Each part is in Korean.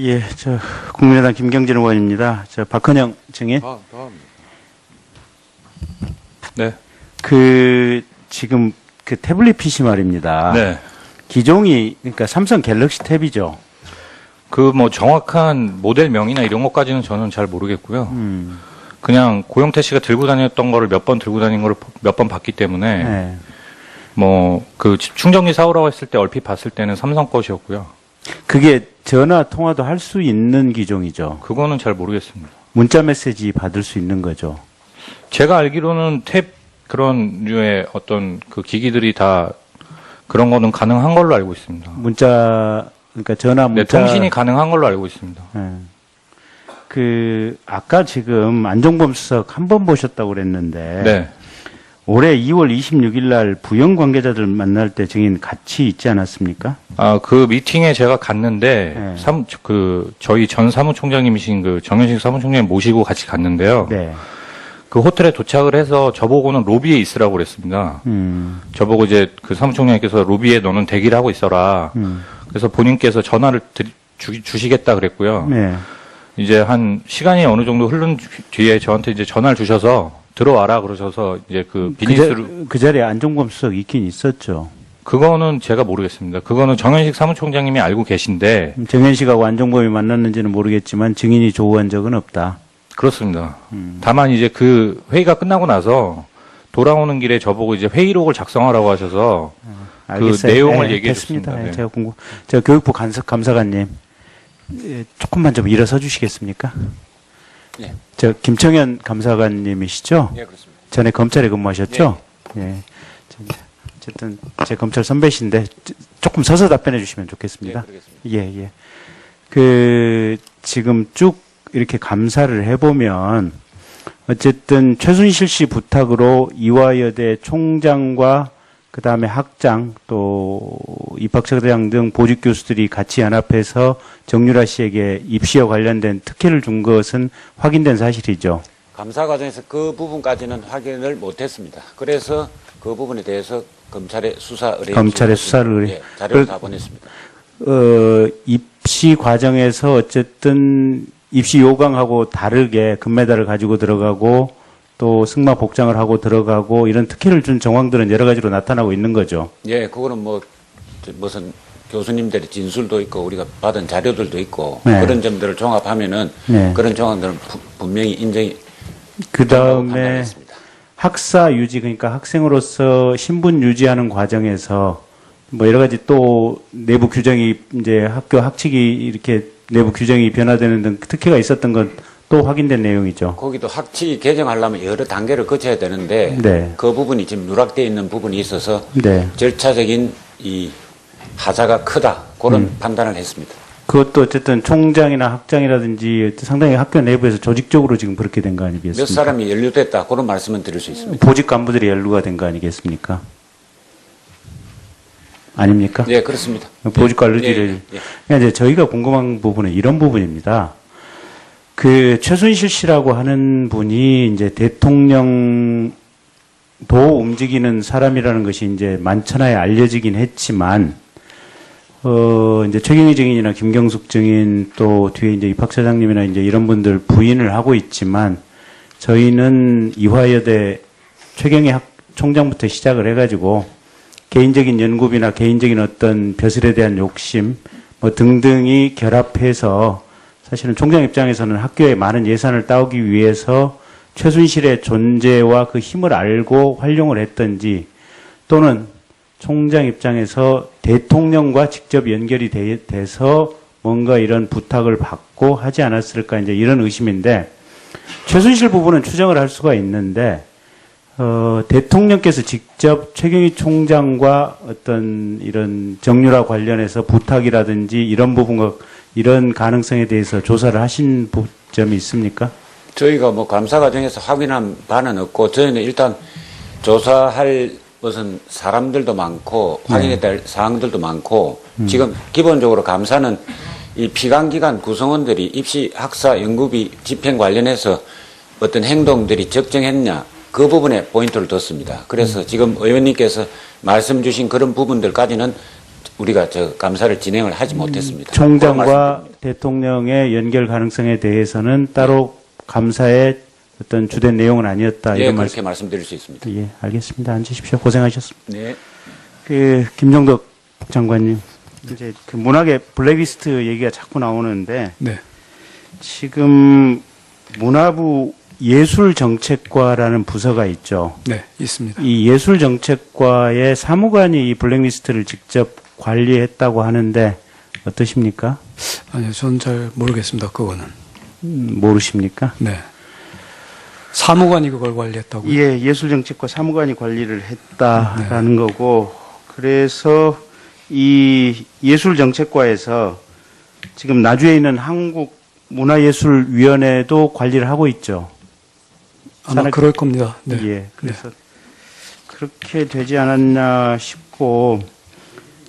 예, 국민의당 김경진 의원입니다. 박헌영 증인. 네. 지금 태블릿 PC 말입니다. 네. 기종이, 그러니까 삼성 갤럭시 탭이죠. 정확한 모델명이나 이런 것까지는 저는 잘 모르겠고요. 그냥 고영태 씨가 들고 다녔던 거를 몇 번 들고 다닌 거를 몇 번 봤기 때문에, 네. 충전기 사오라고 했을 때 얼핏 봤을 때는 삼성 것이었고요. 그게 전화 통화도 할 수 있는 기종이죠. 그거는 잘 모르겠습니다. 문자 메시지 받을 수 있는 거죠. 제가 알기로는 탭 그런 류의 어떤 그 기기들이 다 그런 거는 가능한 걸로 알고 있습니다. 그러니까 전화 문자. 네, 통신이 가능한 걸로 알고 있습니다. 네. 아까 지금 안종범 수석 한 번 보셨다고 그랬는데. 네. 올해 2월 26일 날 부영 관계자들 만날 때 증인 같이 있지 않았습니까? 그 미팅에 제가 갔는데, 네. 저희 전 사무총장님이신 정현식 사무총장님 모시고 같이 갔는데요. 네. 그 호텔에 도착을 해서 저보고는 로비에 있으라고 그랬습니다. 저보고 이제 그 사무총장님께서 로비에 너는 대기를 하고 있어라. 그래서 본인께서 전화를 주시겠다 그랬고요. 네. 이제 한 시간이 어느 정도 흐른 뒤에 저한테 이제 전화를 주셔서 들어와라 그러셔서 이제 비즈니스로. 그 자리에 안종범 수석 있긴 있었죠. 그거는 제가 모르겠습니다. 그거는 정현식 사무총장님이 알고 계신데. 정현식하고 안종범이 만났는지는 모르겠지만 증인이 조우한 적은 없다. 그렇습니다. 다만 이제 그 회의가 끝나고 나서 돌아오는 길에 저보고 이제 회의록을 작성하라고 하셔서 알겠어요. 그 내용을 네, 얘기해 됐습니다. 줬습니다. 네. 제가 교육부 감사관님 조금만 좀 일어서 주시겠습니까? 네. 김청현 감사관님이시죠? 네, 그렇습니다. 전에 검찰에 근무하셨죠? 예. 어쨌든 제 검찰 선배신데 조금 서서 답변해 주시면 좋겠습니다. 네, 그러겠습니다. 예. 지금 쭉 이렇게 감사를 해보면 어쨌든 최순실 씨 부탁으로 이화여대 총장과 그 다음에 학장 또 입학처장 등 보직 교수들이 같이 연합해서 정유라 씨에게 입시와 관련된 특혜를 준 것은 확인된 사실이죠. 감사 과정에서 그 부분까지는 확인을 못했습니다. 그래서 그 부분에 대해서 검찰에 수사 의뢰. 검찰에 수사를 의뢰. 예, 자료를 다 보냈습니다. 입시 과정에서 어쨌든 입시 요강하고 다르게 금메달을 가지고 들어가고 또 승마 복장을 하고 들어가고 이런 특혜를 준 정황들은 여러 가지로 나타나고 있는 거죠. 예, 그거는 무슨 교수님들의 진술도 있고 우리가 받은 자료들도 있고 네. 그런 점들을 종합하면은 네. 그런 정황들은 분명히 인정이. 그 다음에 판단했습니다. 학사 유지, 그러니까 학생으로서 신분 유지하는 과정에서 여러 가지 또 내부 규정이 이제 학교 학칙이 이렇게 내부 규정이 변화되는 등 특혜가 있었던 건 또 확인된 내용이죠. 거기도 학칙 개정하려면 여러 단계를 거쳐야 되는데 네. 그 부분이 지금 누락되어 있는 부분이 있어서 네. 절차적인 이 하자가 크다 그런 판단을 했습니다. 그것도 어쨌든 총장이나 학장이라든지 상당히 학교 내부에서 조직적으로 지금 그렇게 된 거 아니겠습니까? 몇 사람이 연루됐다 그런 말씀은 드릴 수 있습니다. 보직 간부들이 연루가 된 거 아니겠습니까? 아닙니까? 네, 그렇습니다. 보직 관리지를. 이제 저희가 궁금한 부분은 이런 부분입니다. 최순실 씨라고 하는 분이 이제 대통령도 움직이는 사람이라는 것이 이제 만천하에 알려지긴 했지만, 이제 최경희 증인이나 김경숙 증인 또 뒤에 이제 입학처장님이나 이제 이런 분들 부인을 하고 있지만, 저희는 이화여대 최경희 총장부터 시작을 해가지고 개인적인 연구비나 개인적인 어떤 벼슬에 대한 욕심 등등이 결합해서 사실은 총장 입장에서는 학교에 많은 예산을 따오기 위해서 최순실의 존재와 그 힘을 알고 활용을 했던지 또는 총장 입장에서 대통령과 직접 연결이 돼서 뭔가 이런 부탁을 받고 하지 않았을까 이제 이런 의심인데 최순실 부분은 추정을 할 수가 있는데 대통령께서 직접 최경희 총장과 어떤 이런 정유라 관련해서 부탁이라든지 이런 부분과 이런 가능성에 대해서 조사를 하신 점이 있습니까? 저희가 감사 과정에서 확인한 바는 없고 저희는 일단 조사할 무슨 사람들도 많고 확인해야 될 사항들도 많고 지금 기본적으로 감사는 이 피감기관 구성원들이 입시 학사 연구비 집행 관련해서 어떤 행동들이 적정했냐 그 부분에 포인트를 뒀습니다. 그래서 지금 의원님께서 말씀 주신 그런 부분들까지는 우리가 감사를 진행을 하지 못했습니다. 총장과 대통령의 연결 가능성에 대해서는 따로 감사의 어떤 주된 내용은 아니었다. 예, 이런 그렇게 말씀드릴 수 있습니다. 예, 알겠습니다. 앉으십시오. 고생하셨습니다. 네. 김정덕 장관님, 이제 그 문학의 블랙리스트 얘기가 자꾸 나오는데, 네. 지금 문화부 예술정책과라는 부서가 있죠. 네, 있습니다. 이 예술정책과의 사무관이 이 블랙리스트를 직접 관리했다고 하는데 어떠십니까? 아니요, 전 잘 모르겠습니다. 그거는. 모르십니까? 네. 사무관이 그걸 관리했다고요? 예, 예술정책과 사무관이 관리를 했다라는 거고, 그래서 이 예술정책과에서 지금 나주에 있는 한국문화예술위원회도 관리를 하고 있죠. 아마 그럴 겁니다. 네. 예, 그래서 그렇게 되지 않았나 싶고,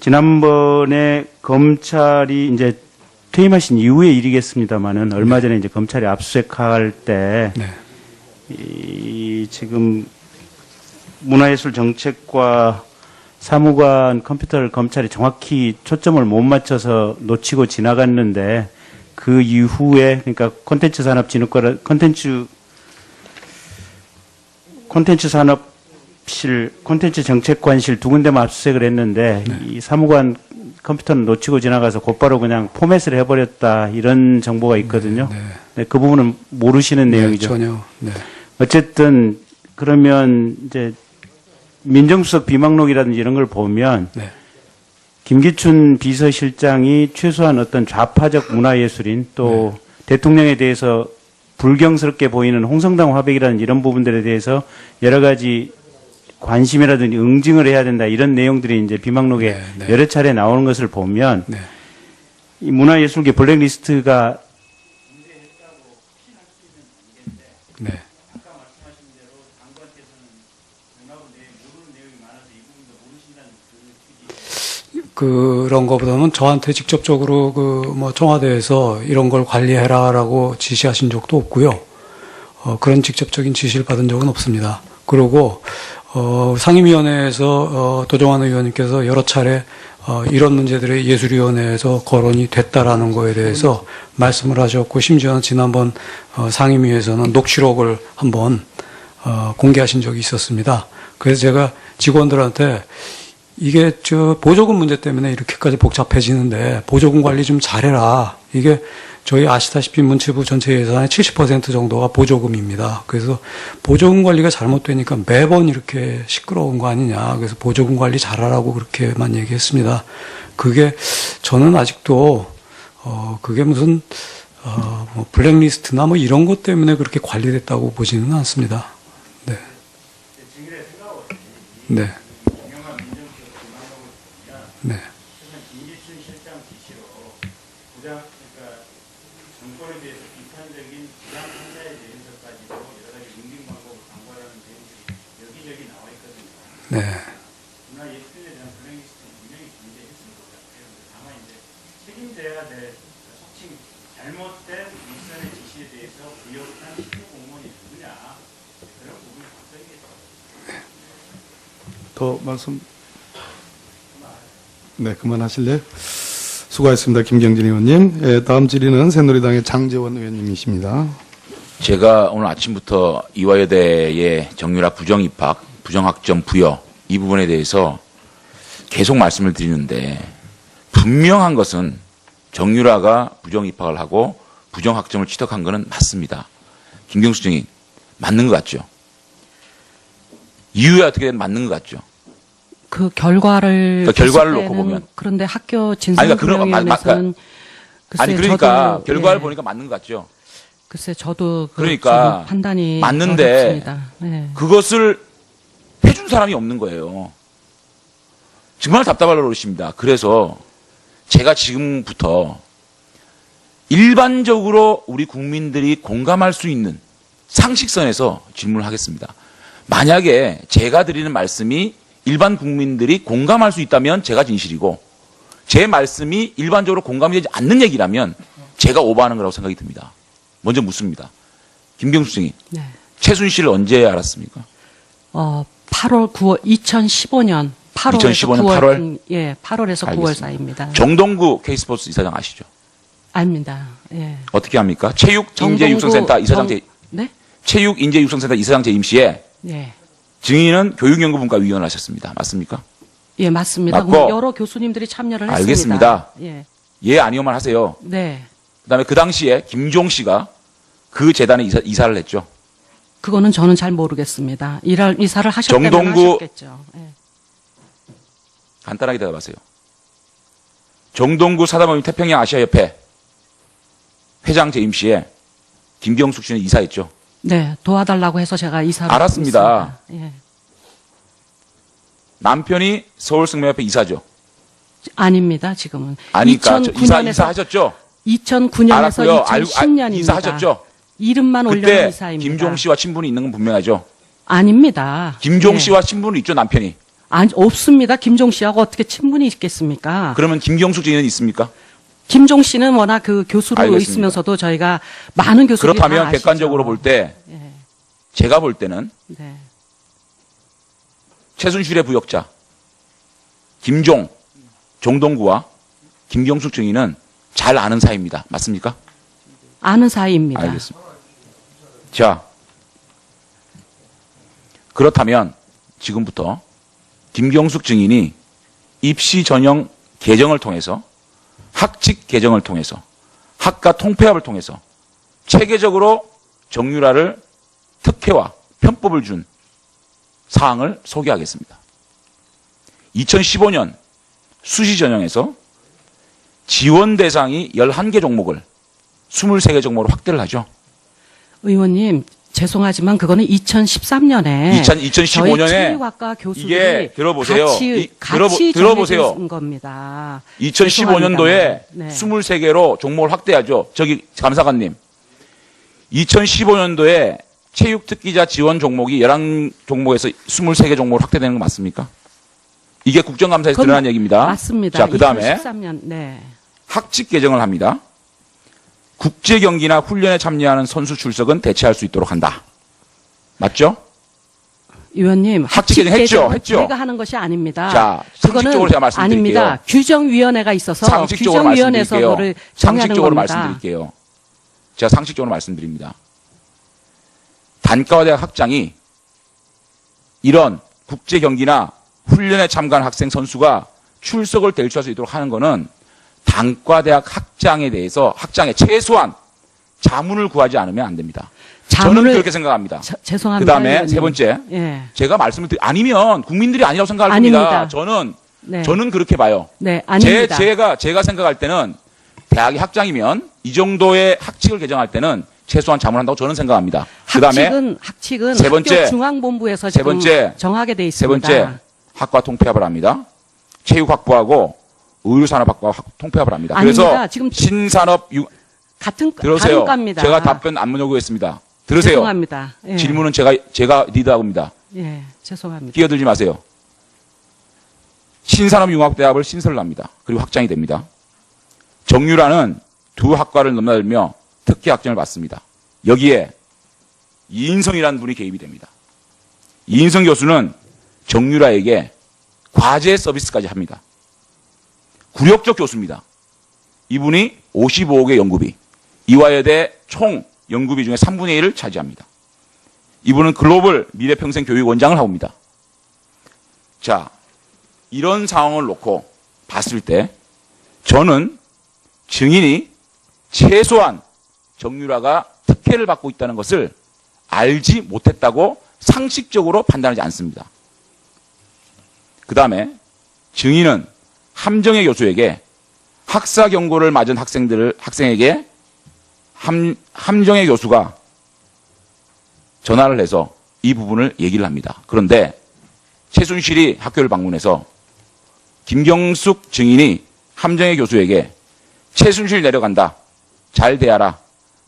지난번에 검찰이 이제 퇴임하신 이후의 일이겠습니다만은 얼마 전에 이제 검찰이 압수수색할 때 네. 이 지금 문화예술정책과 사무관 컴퓨터를 검찰이 정확히 초점을 못 맞춰서 놓치고 지나갔는데 그 이후에 그러니까 콘텐츠 산업진흥과 콘텐츠 산업실 콘텐츠 정책관실 두 군데만 압수수색을 했는데 이 사무관 컴퓨터는 놓치고 지나가서 곧바로 그냥 포맷을 해버렸다 이런 정보가 있거든요. 네, 그 부분은 모르시는 내용이죠. 전혀. 네. 어쨌든 그러면 이제 민정수석 비망록이라든지 이런 걸 보면 네. 김기춘 비서실장이 최소한 어떤 좌파적 문화예술인 또 대통령에 대해서 불경스럽게 보이는 홍성당 화백이라는 이런 부분들에 대해서 여러 가지 관심이라든지 응징을 해야 된다 이런 내용들이 이제 비망록에 여러 차례 나오는 것을 보면 이 문화예술계 블랙리스트가 네. 그런 거보다는 저한테 직접적으로 청와대에서 이런 걸 관리해라라고 지시하신 적도 없고요. 그런 직접적인 지시를 받은 적은 없습니다. 그리고 상임위원회에서 도정환 의원님께서 여러 차례 이런 문제들이 예술위원회에서 거론이 됐다라는 거에 대해서 말씀을 하셨고, 심지어는 지난번 상임위에서는 녹취록을 한번 공개하신 적이 있었습니다. 그래서 제가 직원들한테 이게 보조금 문제 때문에 이렇게까지 복잡해지는데 보조금 관리 좀 잘해라. 이게 저희 아시다시피 문체부 전체 예산의 70% 정도가 보조금입니다. 그래서 보조금 관리가 잘못되니까 매번 이렇게 시끄러운 거 아니냐. 그래서 보조금 관리 잘하라고 그렇게만 얘기했습니다. 그게 저는 아직도 그게 무슨 뭐 블랙리스트나 뭐 이런 것 때문에 그렇게 관리됐다고 보지는 않습니다. 네. 네. 네. 김기춘 실장 지시로 정권에 대해서 비판적인 부당 판사에 대해서까지도 여러 가지 응징 방법을 강구하라는 내용들이 여기저기 나와 있거든요. 네. 문화예술에 대한 블랙리스트는 분명히 존재했을 것 같아요. 다만 이제 책임져야 될 속칭 잘못된 윗선의 지시에 대해서 부역한 실무 공무원이 누구냐 그런 부분을 박사님께서 더 말씀. 네, 그만하실래요? 수고하셨습니다. 김경진 의원님. 예, 다음 질의는 새누리당의 장제원 의원님이십니다. 제가 오늘 아침부터 이화여대의 정유라 부정입학, 부정학점 부여 이 부분에 대해서 계속 말씀을 드리는데 분명한 것은 정유라가 부정입학을 하고 부정학점을 취득한 것은 맞습니다. 김경수 증인 맞는 것 같죠? 이유야 어떻게 되면 맞는 것 같죠? 그 결과를 놓고 보면 그런데 학교 진상규명위원회에서는 그러니까 결과를 보니까 맞는 것 같죠. 글쎄 저도 그러니까 판단이 맞는데 어렵습니다. 네. 그것을 해준 사람이 없는 거예요. 정말 답답할 노릇입니다. 그래서 제가 지금부터 일반적으로 우리 국민들이 공감할 수 있는 상식선에서 질문을 하겠습니다. 만약에 제가 드리는 말씀이 일반 국민들이 공감할 수 있다면 제가 진실이고 제 말씀이 일반적으로 공감이 되지 않는 얘기라면 제가 오버하는 거라고 생각이 듭니다. 먼저 묻습니다. 김경수 증인. 네. 최순실을 언제 알았습니까? 8월 9월 2015년 8월에서 2015년 9월 8월? 예, 8월에서 9월 사이입니다. 정동구 K스포츠 이사장 아시죠? 아닙니다. 예. 어떻게 합니까? 체육인재육성센터 이사장 네? 체육인재육성센터 이사장 재임 시에 예. 증인은 교육연구분과위원을 하셨습니다. 맞습니까? 예, 맞습니다. 맞고. 여러 교수님들이 참여를 했습니다. 알겠습니다. 예. 예, 아니요만 하세요. 네. 그다음에 그 당시에 김종 씨가 그 재단에 이사를 했죠. 그거는 저는 잘 모르겠습니다. 이사를 하셨다면 정동구- 하셨겠죠. 예. 간단하게 대답하세요. 정동구 사단법인 태평양 아시아협회 회장 재임 시에 김경숙 씨는 이사했죠. 네, 도와달라고 해서 제가 이사를 알았습니다. 했습니다. 예. 남편이 서울승명협회 이사죠. 아닙니다. 지금은. 아니까 2009년에서 이사하셨죠. 2009년에서 알았고요. 2010년입니다. 이사하셨죠. 이름만 올려놓은 그때 이사입니다. 김종 씨와 친분이 있는 건 분명하죠. 아닙니다. 김종 예. 씨와 친분은 있죠, 남편이. 아니, 없습니다. 김종 씨하고 어떻게 친분이 있겠습니까? 그러면 김경숙 증인은 있습니까? 김종 씨는 워낙 그 교수로 알겠습니다. 있으면서도 저희가 많은 교수들이 다 그렇다면 아시죠. 객관적으로 볼 때 예. 제가 볼 때는 네. 최순실의 부역자 김종, 정동구와 김경숙 증인은 잘 아는 사이입니다. 맞습니까? 아는 사이입니다. 알겠습니다. 자, 그렇다면 지금부터 김경숙 증인이 입시 전형 개정을 통해서 학칙 개정을 통해서 학과 통폐합을 통해서 체계적으로 정유라를 특혜와 편법을 준 사항을 소개하겠습니다. 2015년 수시 전형에서 지원 대상이 11개 종목을 23개 종목으로 확대를 하죠. 의원님, 죄송하지만 그거는 2013년에 2015년에 체육학과 교수들이 이게 들어보세요. 같이 들어보세요. 정해진 겁니다. 2015년도에 네. 23개로 종목을 확대하죠. 저기 감사관님. 2015년도에 체육특기자 지원 종목이 11종목에서 23개 종목으로 확대되는 거 맞습니까? 이게 국정감사에서 그건 드러난 얘기입니다. 맞습니다. 자, 그 다음에 2013년, 네. 학칙 개정을 합니다. 국제 경기나 훈련에 참여하는 선수 출석은 대체할 수 있도록 한다. 맞죠? 의원님, 학칙 개정 했죠? 했죠? 제가 하는 것이 아닙니다. 자, 상식적으로 제가 말씀드릴게요. 아닙니다. 규정위원회가 있어서 상식적으로 규정위원회에서 말씀드릴게요. 그거를 정하는 상식적으로 겁니다. 말씀드릴게요. 제가 상식적으로 말씀드립니다. 단과대학 학장이 이런 국제 경기나 훈련에 참가한 학생 선수가 출석을 대체할 수 있도록 하는 것은 단과대학 학장에 대해서 학장에 최소한 자문을 구하지 않으면 안 됩니다. 저는 그렇게 생각합니다. 죄송합니다. 그다음에 의원님. 세 번째, 예. 제가 말씀을 아니면 국민들이 아니라고 생각할 아닙니다. 겁니다. 네. 저는 그렇게 봐요. 네, 아닙니다. 제가 생각할 때는 대학의 학장이면 이 정도의 학칙을 개정할 때는 최소한 자문한다고 저는 생각합니다. 그다음에 학칙은 세 번째, 학교 중앙본부에서 세 지금 번째, 정하게 돼 세 있습니다. 번째, 학과 통폐합을 합니다. 체육학부하고 의료산업학부하고 통폐합을 합니다. 아닙니다. 그래서 지금 신산업 다른 들으세요. 과입니다. 제가 답변 안 요구했습니다. 들으세요. 죄송합니다. 예. 질문은 제가 리드하고입니다. 예, 죄송합니다. 끼어들지 마세요. 신산업융합대학을 신설을 합니다. 그리고 확장이 됩니다. 정유라는 두 학과를 넘나들며 특혜 학점을 받습니다. 여기에 이인성이라는 분이 개입이 됩니다. 이인성 교수는 정유라에게 과제 서비스까지 합니다. 굴욕적 교수입니다. 이분이 55억의 연구비, 이화여대 총 연구비 중에 3분의 1을 차지합니다. 이분은 글로벌 미래평생 교육원장을 하고 있습니다. 자, 이런 상황을 놓고 봤을 때 저는 증인이 최소한 정유라가 특혜를 받고 있다는 것을 알지 못했다고 상식적으로 판단하지 않습니다. 그 다음에 증인은 함정혜 교수에게 학사 경고를 맞은 학생에게 함정혜 교수가 전화를 해서 이 부분을 얘기를 합니다. 그런데 최순실이 학교를 방문해서 김경숙 증인이 함정혜 교수에게 최순실 내려간다. 잘 대하라.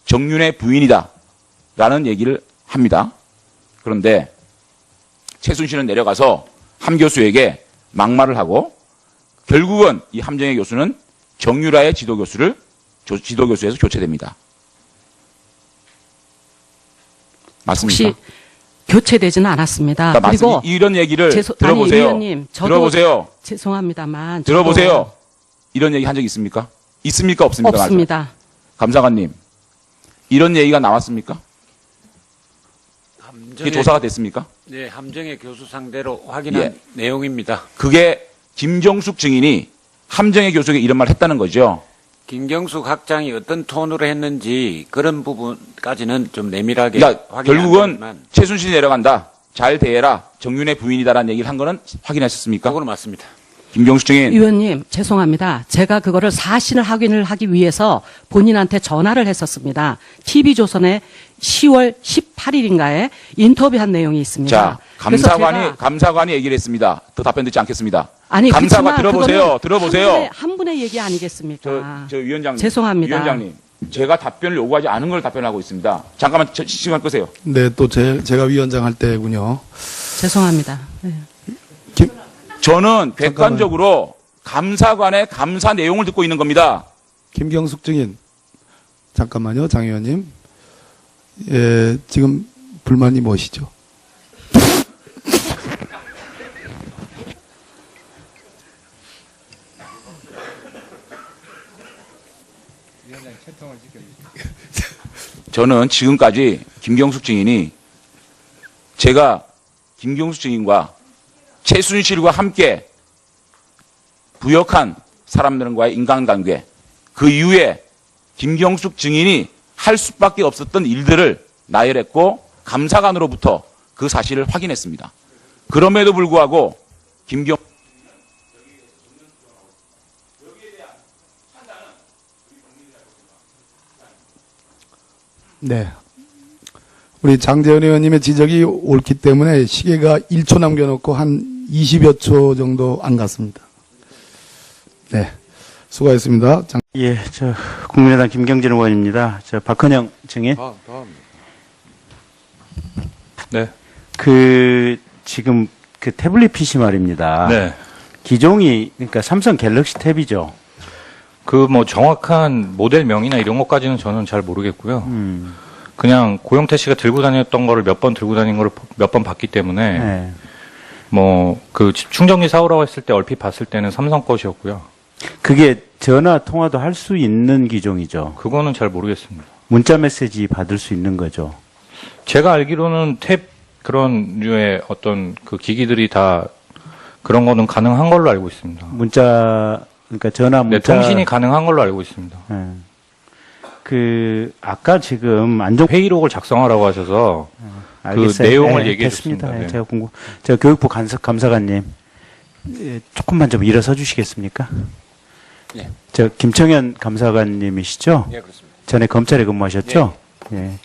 정윤의 부인이다. 라는 얘기를 합니다. 그런데 최순실은 내려가서 함 교수에게 막말을 하고 결국은 이 함정혜 교수는 정유라의 지도교수에서 교체됩니다. 맞습니까? 혹시 교체되지는 않았습니다. 그러니까 그리고 이런 얘기를 들어보세요. 아니, 의원님, 저도 들어보세요. 죄송합니다만 들어보세요. 이런 얘기 한 적 있습니까? 있습니까? 없습니까? 없습니다. 감사관님, 이런 얘기가 나왔습니까? 이게 조사가 됐습니까? 네, 함정의 교수 상대로 확인한 내용입니다. 그게 김경숙 증인이 함정의 교수에게 이런 말을 했다는 거죠. 김경숙 학장이 어떤 톤으로 했는지 그런 부분까지는 좀 내밀하게 그러니까 확인이 안 결국은 되지만 최순실이 내려간다. 잘 대해라. 정윤의 부인이다라는 얘기를 한 거는 확인하셨습니까? 그거는 맞습니다. 김경숙 증인. 의원님, 죄송합니다. 제가 그거를 사실 확인을 하기 위해서 본인한테 전화를 했었습니다. TV조선에 10월 18일인가에 인터뷰한 내용이 있습니다. 자, 그래서 감사관이 얘기를 했습니다. 더 답변 듣지 않겠습니다. 아니, 감사관 그렇지만 들어보세요. 그거는 한 분의 얘기 아니겠습니까? 저 위원장님. 죄송합니다. 위원장님. 제가 답변을 요구하지 않은 걸 답변하고 있습니다. 잠깐만 시간 끄세요. 네, 또 제가 위원장 할 때군요. 죄송합니다. 네. 저는 객관적으로 감사관의 감사 내용을 듣고 있는 겁니다. 김경숙 증인, 잠깐만요, 장 의원님. 예, 지금 불만이 무엇이죠? 저는 지금까지 김경숙 증인이 제가 김경숙 증인과 최순실과 함께 부역한 사람들과의 인간관계, 그 이후에 김경숙 증인이 할 수밖에 없었던 일들을 나열했고 감사관으로부터 그 사실을 확인했습니다. 그럼에도 불구하고 네. 우리 장재현 의원님의 지적이 옳기 때문에 시계가 1초 남겨놓고 한 20여 초 정도 안 갔습니다. 네. 수고하셨습니다. 예, 저 국민의당 김경진 의원입니다. 저 박헌영 증인. 네. 지금 그 태블릿 PC 말입니다. 네. 기종이 그러니까 삼성 갤럭시 탭이죠. 그 뭐 정확한 모델명이나 이런 것까지는 저는 잘 모르겠고요. 그냥 고영태 씨가 들고 다녔던 거를 몇 번 들고 다닌 거를 몇 번 봤기 때문에 네. 뭐 그 충전기 사오라고 했을 때 얼핏 봤을 때는 삼성 것이었고요. 그게 전화 통화도 할 수 있는 기종이죠. 그거는 잘 모르겠습니다. 문자 메시지 받을 수 있는 거죠. 제가 알기로는 탭 그런 류의 어떤 그 기기들이 다 그런 거는 가능한 걸로 알고 있습니다. 문자 그러니까 전화 네, 문자 통신이 가능한 걸로 알고 있습니다. 예. 아까 지금 회의록을 작성하라고 하셔서 알겠어요. 내용을 네, 얘기해 됐습니다. 줬습니다. 네. 제가 교육부 감사관님 조금만 좀 일어서 주시겠습니까? 네. 저 김청현 감사관님이시죠? 네, 그렇습니다. 전에 검찰에 근무하셨죠? 예.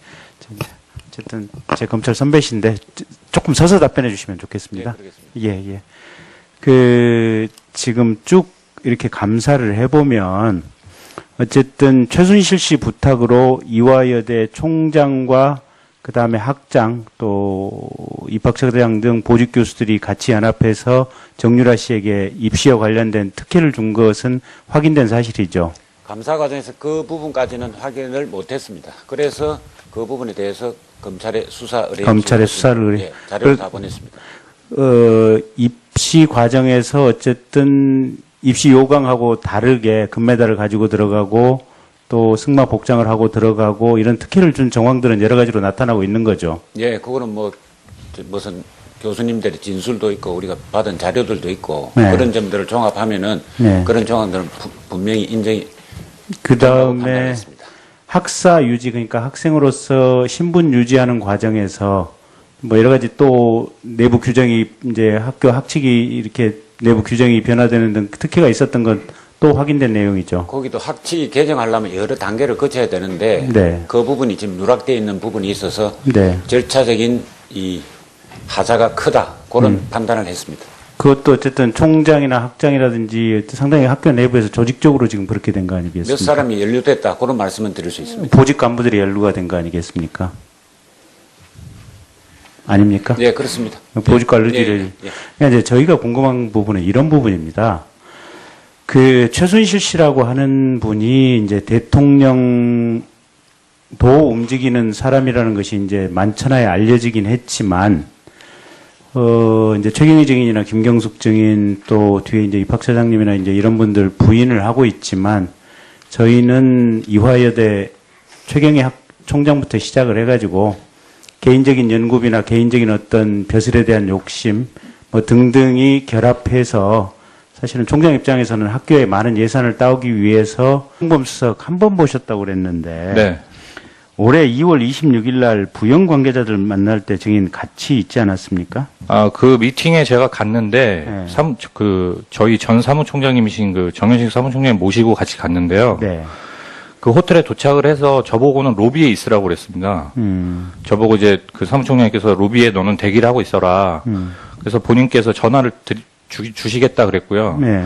어쨌든 제 검찰 선배신데 조금 서서 답변해 주시면 좋겠습니다. 네, 그러겠습니다. 예. 지금 쭉 이렇게 감사를 해보면 어쨌든 최순실 씨 부탁으로 이화여대 총장과 그 다음에 학장 또 입학처장 등 보직 교수들이 같이 연합해서 정유라 씨에게 입시와 관련된 특혜를 준 것은 확인된 사실이죠. 감사 과정에서 그 부분까지는 확인을 못했습니다. 그래서 그 부분에 대해서 검찰에 수사 의뢰 자료를 다 보냈습니다. 입시 과정에서 어쨌든 입시 요강하고 다르게 금메달을 가지고 들어가고 또 승마 복장을 하고 들어가고 이런 특혜를 준 정황들은 여러 가지로 나타나고 있는 거죠. 예, 그거는 무슨 교수님들의 진술도 있고 우리가 받은 자료들도 있고 네. 그런 점들을 종합하면은 네. 그런 정황들은 분명히 인정이 그 다음에 판단했습니다. 학사 유지 그러니까 학생으로서 신분 유지하는 과정에서 뭐 여러 가지 또 내부 규정이 이제 학교 학칙이 이렇게 내부 규정이 변화되는 등 특혜가 있었던 건 또 확인된 내용이죠. 거기도 학칙 개정하려면 여러 단계를 거쳐야 되는데 네. 그 부분이 지금 누락되어 있는 부분이 있어서 네. 절차적인 이 하자가 크다 그런 판단을 했습니다. 그것도 어쨌든 총장이나 학장이라든지 상당히 학교 내부에서 조직적으로 지금 그렇게 된 거 아니겠습니까? 몇 사람이 연루됐다 그런 말씀은 드릴 수 있습니다. 보직 간부들이 연루가 된 거 아니겠습니까? 아닙니까? 네, 그렇습니다. 보직 관리들을. 그러니까 이제 저희가 궁금한 부분은 이런 부분입니다. 최순실 씨라고 하는 분이 이제 대통령도 움직이는 사람이라는 것이 이제 만천하에 알려지긴 했지만, 이제 최경희 증인이나 김경숙 증인 또 뒤에 이제 입학처장님이나 이제 이런 분들 부인을 하고 있지만, 저희는 이화여대 최경희 총장부터 시작을 해가지고 개인적인 연구비나 개인적인 어떤 벼슬에 대한 욕심 뭐 등등이 결합해서 사실은 총장 입장에서는 학교에 많은 예산을 따오기 위해서 홍범수석 한 번 보셨다고 그랬는데 네. 올해 2월 26일 날 부영 관계자들 만날 때 증인 같이 있지 않았습니까? 그 미팅에 제가 갔는데, 네. 저희 전 사무총장님이신 그 정현식 사무총장님 모시고 같이 갔는데요. 네. 그 호텔에 도착을 해서 저보고는 로비에 있으라고 그랬습니다. 저보고 이제 그 사무총장님께서 로비에 너는 대기를 하고 있어라. 그래서 본인께서 전화를 주시겠다 그랬고요. 네.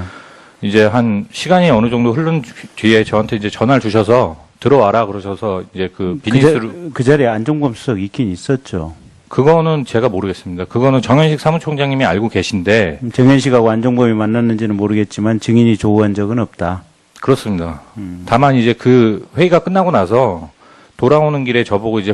이제 한 시간이 어느 정도 흐른 뒤에 저한테 이제 전화를 주셔서 들어와라 그러셔서 이제 그 비즈니스로 그 자리에 안종범 수석 있긴 있었죠. 그거는 제가 모르겠습니다. 그거는 정현식 사무총장님이 알고 계신데 정현식하고 안종범이 만났는지는 모르겠지만 증인이 조우한 적은 없다. 그렇습니다. 다만 이제 그 회의가 끝나고 나서 돌아오는 길에 저보고 이제